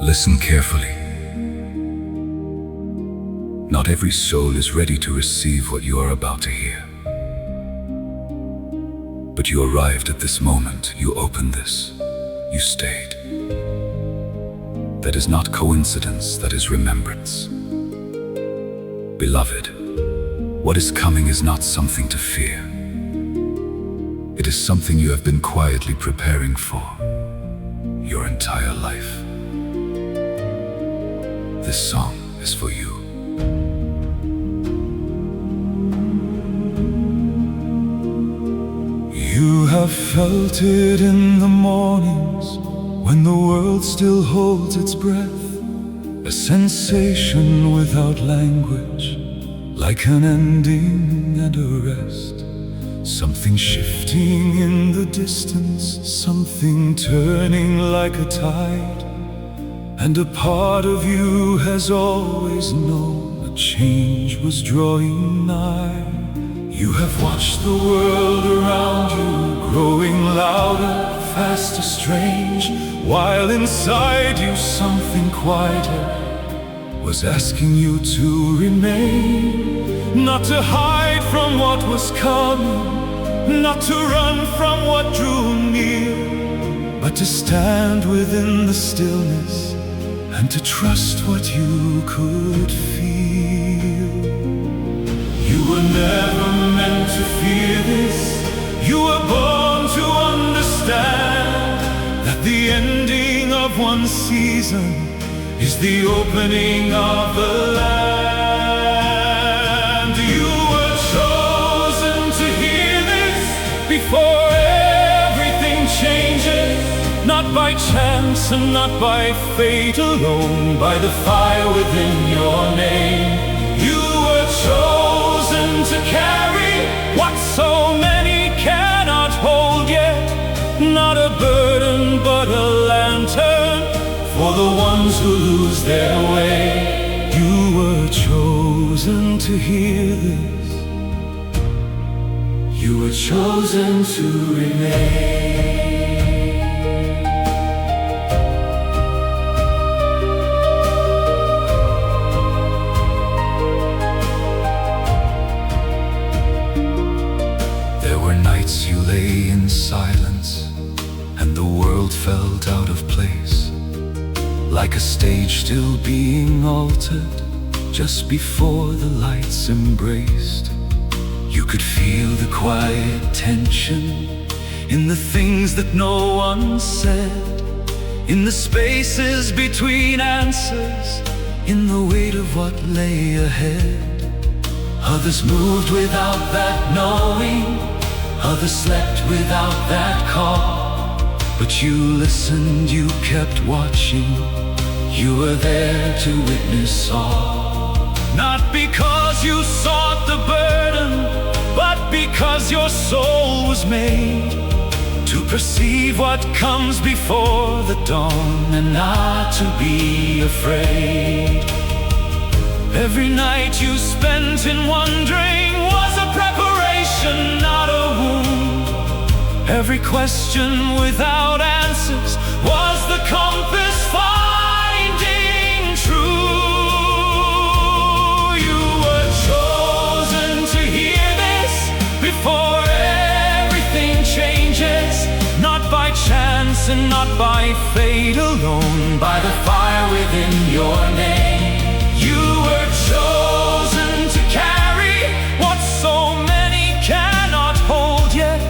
Listen carefully. Not every soul is ready to receive what you are about to hear. But you arrived at this moment, you opened this, you stayed. That is not coincidence, that is remembrance. Beloved, what is coming is not something to fear. It is something you have been quietly preparing for your entire life. This song is for you. You have felt it in the mornings when the world still holds its breath, a sensation without language, like an ending and a rest. Something shifting in the distance, something turning like a tide. And a part of you has always known a change was drawing nigh. You have watched the world around you growing louder, faster, strange, while inside you something quieter was asking you to remain. Not to hide from what was coming, not to run from what drew near, but to stand within the stillness and to trust what you could feel. You were never meant to fear this. You were born to understand that the ending of one season is the opening of the land. You were chosen to hear this before everything changes. Not by chance and not by fate alone, by the fire within your name. You were chosen to carry what so many cannot hold yet. Not a burden but a lantern for the ones who lose their way. You were chosen to hear this. You were chosen to remain. You lay in silence, and the world felt out of place, like a stage still being altered just before the lights embraced. You could feel the quiet tension in the things that no one said, in the spaces between answers, in the weight of what lay ahead. Others moved without that knowing, others slept without that call, but you listened, you kept watching. You were there to witness all. Not because you sought the burden, but because your soul was made to perceive what comes before the dawn and not to be afraid. Every night you spent in wondering was a preparation, not a wound. Every question without answers was the compass finding true. You were chosen to hear this before everything changes. Not by chance and not by fate alone, by the fire within your name. You were chosen to carry what so many cannot hold yet.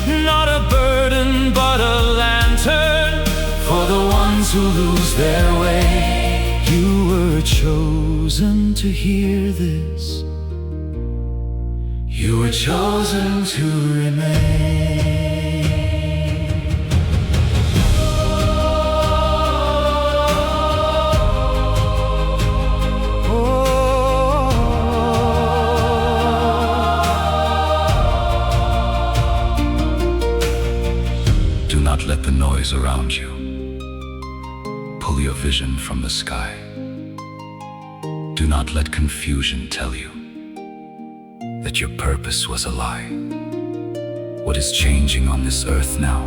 Not a burden but a lantern for the ones who lose their way. You were chosen to hear this. You were chosen to remain. Let the noise around you pull your vision from the sky. Do not let confusion tell you that your purpose was a lie. What is changing on this earth now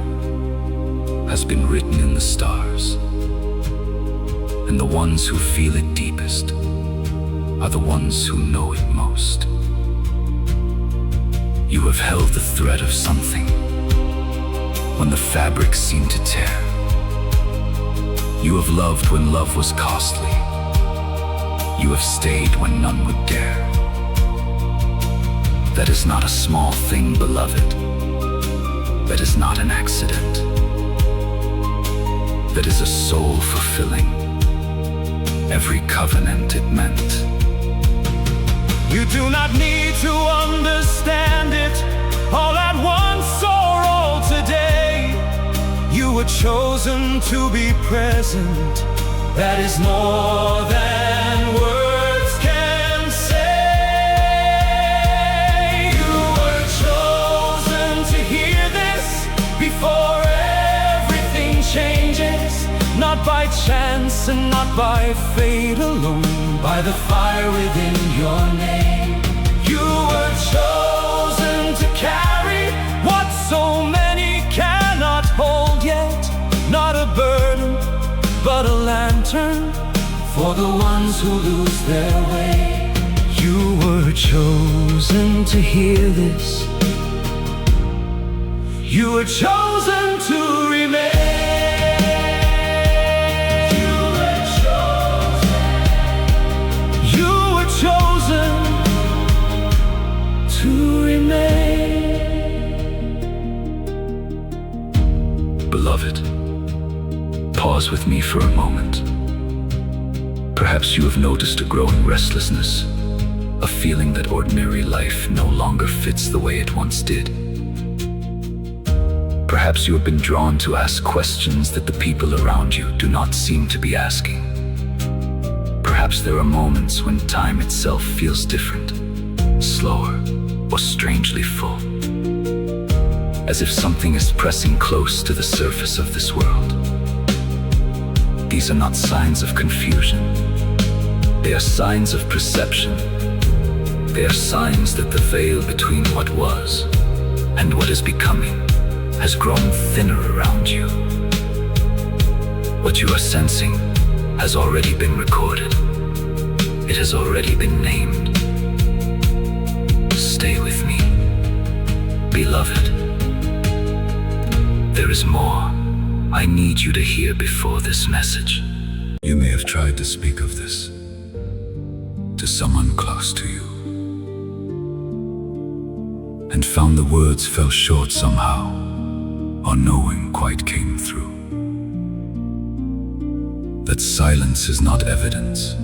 has been written in the stars. And the ones who feel it deepest are the ones who know it most. You have held the thread of something when the fabric seemed to tear. You have loved when love was costly. You have stayed when none would dare. That is not a small thing, beloved. That is not an accident. That is a soul fulfilling every covenant it meant. You do not need to understand it all at once or all today. You were chosen to be present. That is more than words can say. You were chosen to hear this before everything changes. Not by chance and not by fate alone, by the fire within your name. You were chosen to carry what so many cannot hold yet. Not a burden, but a lantern for the ones who lose their way. You were chosen to hear this. You were chosen to remain. Beloved, pause with me for a moment. Perhaps you have noticed a growing restlessness, a feeling that ordinary life no longer fits the way it once did. Perhaps you have been drawn to ask questions that the people around you do not seem to be asking. Perhaps there are moments when time itself feels different, slower, or strangely full. As if something is pressing close to the surface of this world. These are not signs of confusion. They are signs of perception. They are signs that the veil between what was and what is becoming has grown thinner around you. What you are sensing has already been recorded. It has already been named. Stay with me, beloved. There is more I need you to hear before this message. You may have tried to speak of this to someone close to you, and found the words fell short somehow, or no one quite came through. That silence is not evidence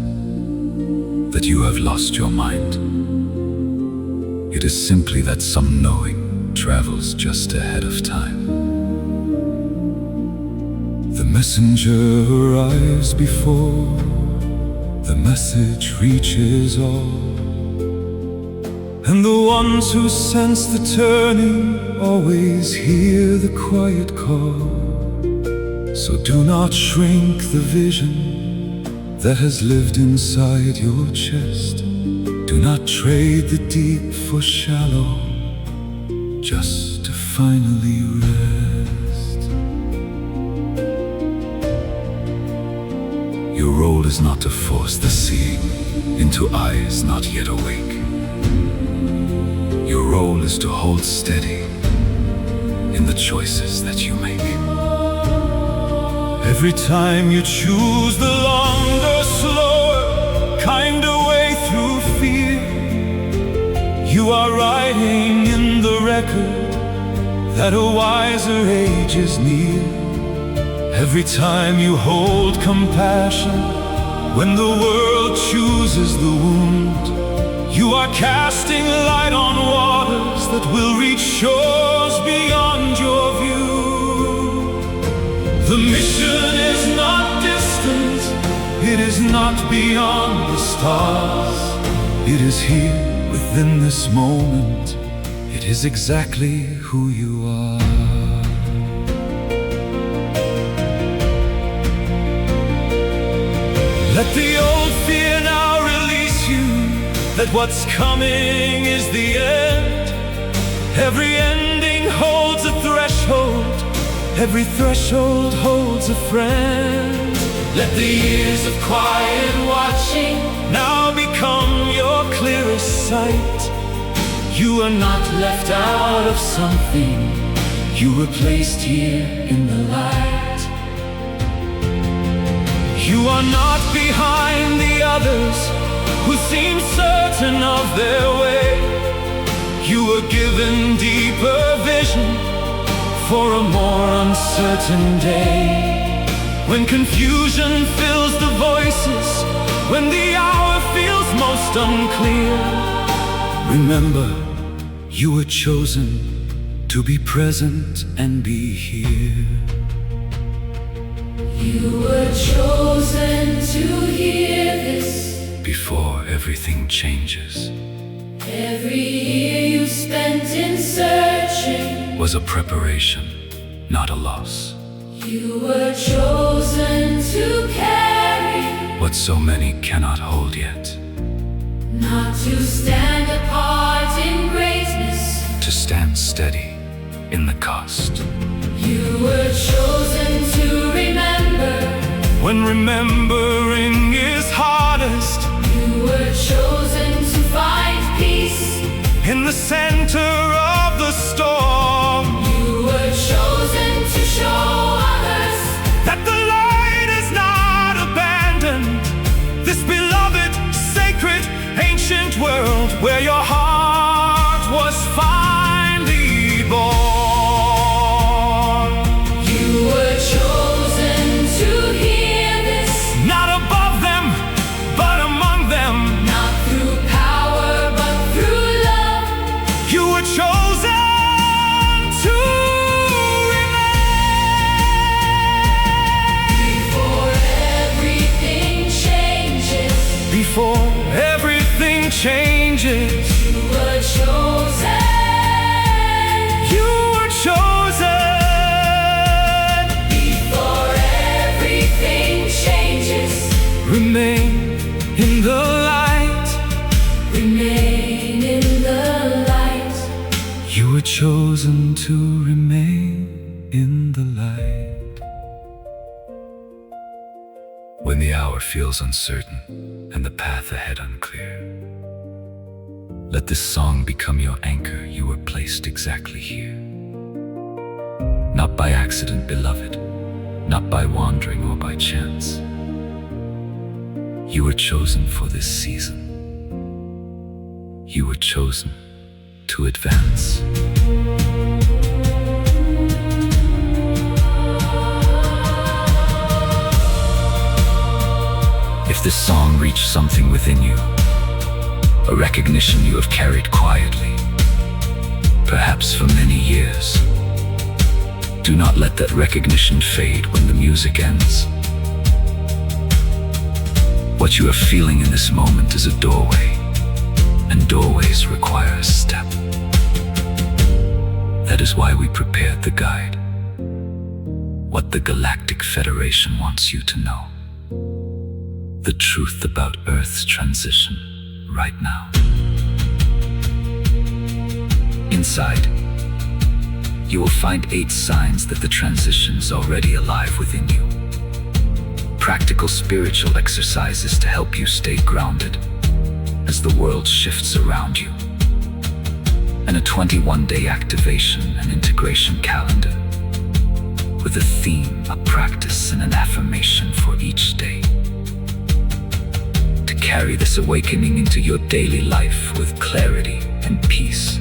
that you have lost your mind. It is simply that some knowing travels just ahead of time. The messenger arrives before the message reaches all, and the ones who sense the turning always hear the quiet call. So do not shrink the vision that has lived inside your chest. Do not trade the deep for shallow, just to finally rest. Your role is not to force the seeing into eyes not yet awake. Your role is to hold steady in the choices that you make. Every time you choose the longer, slower, kinder way through fear, you are writing in the record that a wiser age is near. Every time you hold compassion when the world chooses the wound, you are casting light on waters that will reach shores beyond your view. The mission is not distant, it is not beyond the stars. It is here within this moment, it is exactly who you are. Let the old fear now release you, that what's coming is the end. Every ending holds a threshold, every threshold holds a friend. Let the years of quiet watching now become your clearest sight. You are not left out of something, you were placed here in the light. You are not behind the others who seem certain of their way. You were given deeper vision for a more uncertain day. When confusion fills the voices, when the hour feels most unclear, remember, you were chosen to be present and be here. You were chosen to hear this before everything changes. Every year you spent in searching was a preparation, not a loss. You were chosen to carry what so many cannot hold yet. Not to stand apart in greatness, to stand steady in the cost. You were chosen to remember when remembering is hardest. You were chosen to find peace in the center of the storm. You were chosen to show others that the light is not abandoned. This beloved, sacred, ancient world where your heart was finally born. You were chosen to hear this, not above them, but among them. Not through power, but through love. You were chosen to before everything changes. You were chosen. You were chosen. Before everything changes. Remain in the light. Remain in the light. You were chosen to remain in the light. When the hour feels uncertain and the path ahead unclear, let this song become your anchor. You were placed exactly here. Not by accident, beloved, not by wandering or by chance. You were chosen for this season. You were chosen to advance. If this song reached something within you, a recognition you have carried quietly, perhaps for many years, do not let that recognition fade when the music ends. What you are feeling in this moment is a doorway, and doorways require a step. That is why we prepared the guide. What the Galactic Federation wants you to know. The truth about Earth's transition right now. Inside, you will find 8 signs that the transition is already alive within you. Practical spiritual exercises to help you stay grounded as the world shifts around you. And a 21-day activation and integration calendar with a theme, a practice, and an affirmation for each day. Carry this awakening into your daily life with clarity and peace.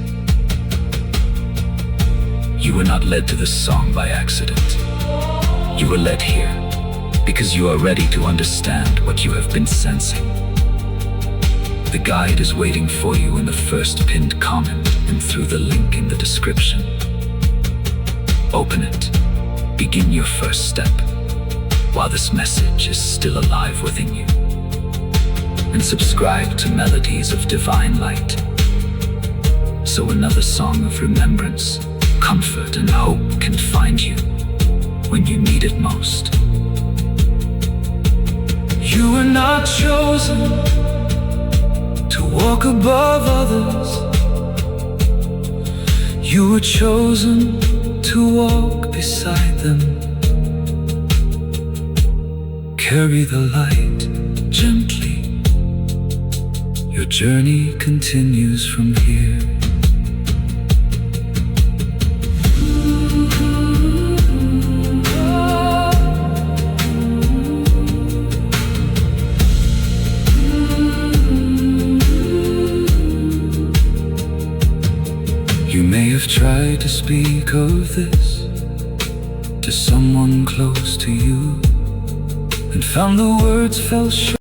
You were not led to this song by accident. You were led here because you are ready to understand what you have been sensing. The guide is waiting for you in the first pinned comment and through the link in the description. Open it. Begin your first step while this message is still alive within you. And subscribe to Melodies of Divine Light, so another song of remembrance, comfort, and hope can find you when you need it most. You were not chosen to walk above others. You were chosen to walk beside them. Carry the light gently. Your journey continues from here. You may have tried to speak of this to someone close to you, and found the words fell short.